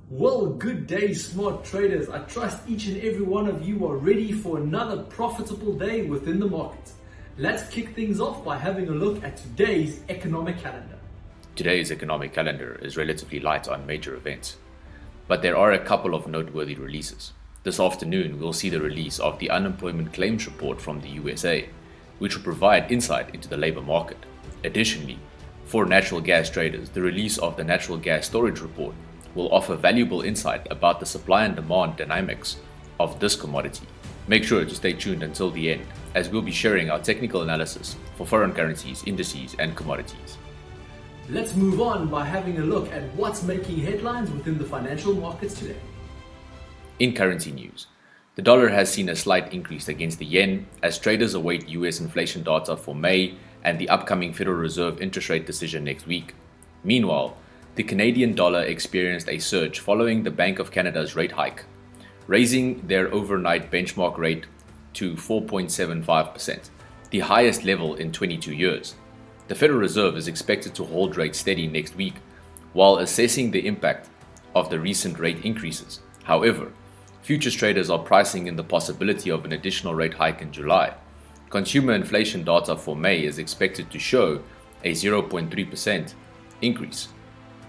Well, good day, smart traders. I trust each and every one of you are ready for another profitable day within the market. Let's kick things off by having a look at today's economic calendar. Today's economic calendar is relatively light on major events, but there are a couple of noteworthy releases. This afternoon, we'll see the release of the unemployment claims report from the USA, which will provide insight into the labor market. Additionally, for natural gas traders, the release of the natural gas storage report will offer valuable insight about the supply and demand dynamics of this commodity. Make sure to stay tuned until the end, as we'll be sharing our technical analysis for foreign currencies, indices, and commodities. Let's move on by having a look at what's making headlines within the financial markets today. In currency news, the dollar has seen a slight increase against the yen as traders await US inflation data for May and the upcoming Federal Reserve interest rate decision next week. Meanwhile, the Canadian dollar experienced a surge following the Bank of Canada's rate hike, raising their overnight benchmark rate to 4.75%, the highest level in 22 years. The Federal Reserve is expected to hold rates steady next week while assessing the impact of the recent rate increases. However, futures traders are pricing in the possibility of an additional rate hike in July. Consumer inflation data for May is expected to show a 0.3% increase.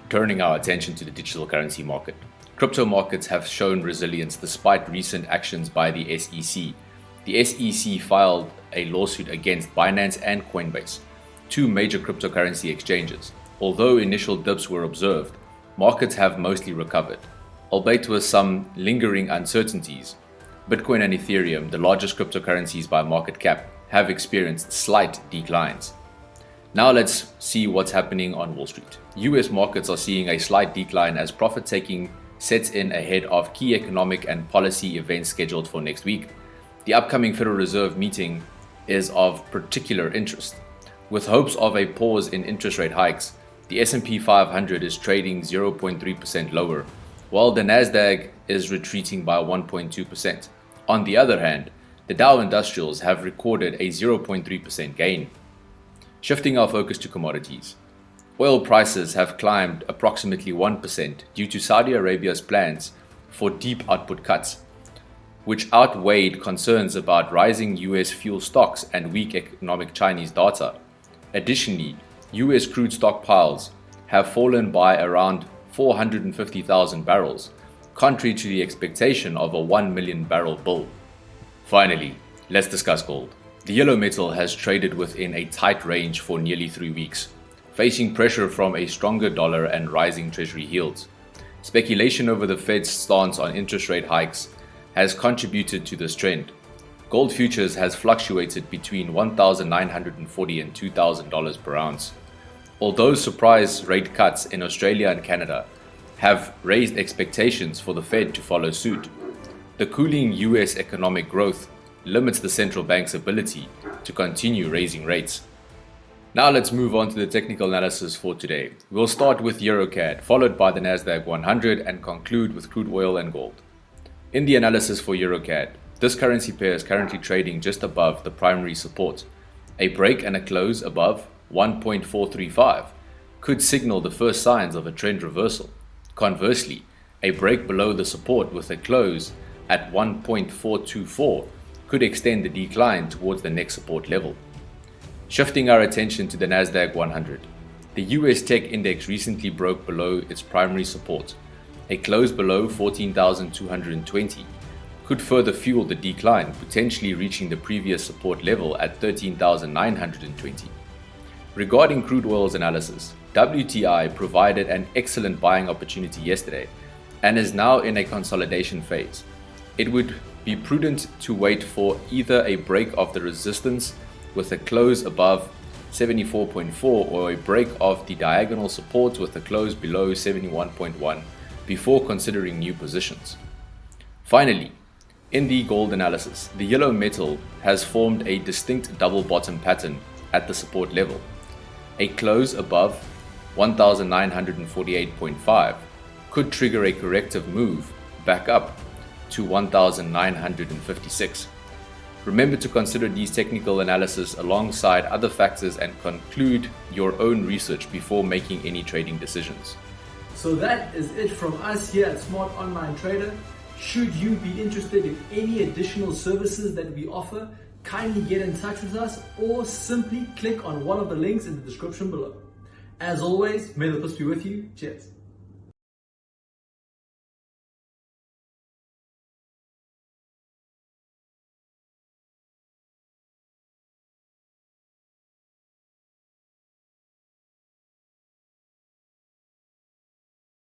Turning our attention to the digital currency market, crypto markets have shown resilience despite recent actions by the SEC. The SEC filed a lawsuit against Binance and Coinbase, two major cryptocurrency exchanges. Although initial dips were observed, markets have mostly recovered, albeit with some lingering uncertainties. Bitcoin and Ethereum, the largest cryptocurrencies by market cap, have experienced slight declines. Now let's see what's happening on Wall Street. US markets are seeing a slight decline as profit-taking sets in ahead of key economic and policy events scheduled for next week. The upcoming Federal Reserve meeting is of particular interest. With hopes of a pause in interest rate hikes, the S&P 500 is trading 0.3% lower, while the Nasdaq is retreating by 1.2%. On the other hand, the Dow Industrials have recorded a 0.3% gain. Shifting our focus to commodities, oil prices have climbed approximately 1% due to Saudi Arabia's plans for deep output cuts, which outweighed concerns about rising US fuel stocks and weak economic Chinese data. Additionally, US crude stockpiles have fallen by around 450,000 barrels, contrary to the expectation of a 1 million barrel bull. Finally, let's discuss gold. The yellow metal has traded within a tight range for nearly 3 weeks, facing pressure from a stronger dollar and rising treasury yields. Speculation over the Fed's stance on interest rate hikes has contributed to this trend. Gold futures has fluctuated between $1,940 and $2,000 per ounce. Although surprise rate cuts in Australia and Canada have raised expectations for the Fed to follow suit, the cooling US economic growth limits the central bank's ability to continue raising rates. Now let's move on to the technical analysis for today. We'll start with EuroCAD, followed by the Nasdaq 100, and conclude with crude oil and gold. In the analysis for EuroCAD, this currency pair is currently trading just above the primary support. A break and a close above 1.435 could signal the first signs of a trend reversal. Conversely, a break below the support with a close at 1.424 could extend the decline towards the next support level. Shifting our attention to the Nasdaq 100, the US Tech Index recently broke below its primary support. A close below 14,220 could further fuel the decline, potentially reaching the previous support level at 13,920. Regarding crude oil's analysis, WTI provided an excellent buying opportunity yesterday and is now in a consolidation phase. It would be prudent to wait for either a break of the resistance with a close above 74.4 or a break of the diagonal support with a close below 71.1 before considering new positions. Finally, in the gold analysis, the yellow metal has formed a distinct double bottom pattern at the support level. A close above 1948.5 could trigger a corrective move back up to 1956. Remember to consider these technical analysis alongside other factors and conclude your own research before making any trading decisions. So that is it from us here at Smart Online Trader. Should you be interested in any additional services that we offer, kindly get in touch with us or simply click on one of the links in the description below. As always, may the peace be with you. Cheers.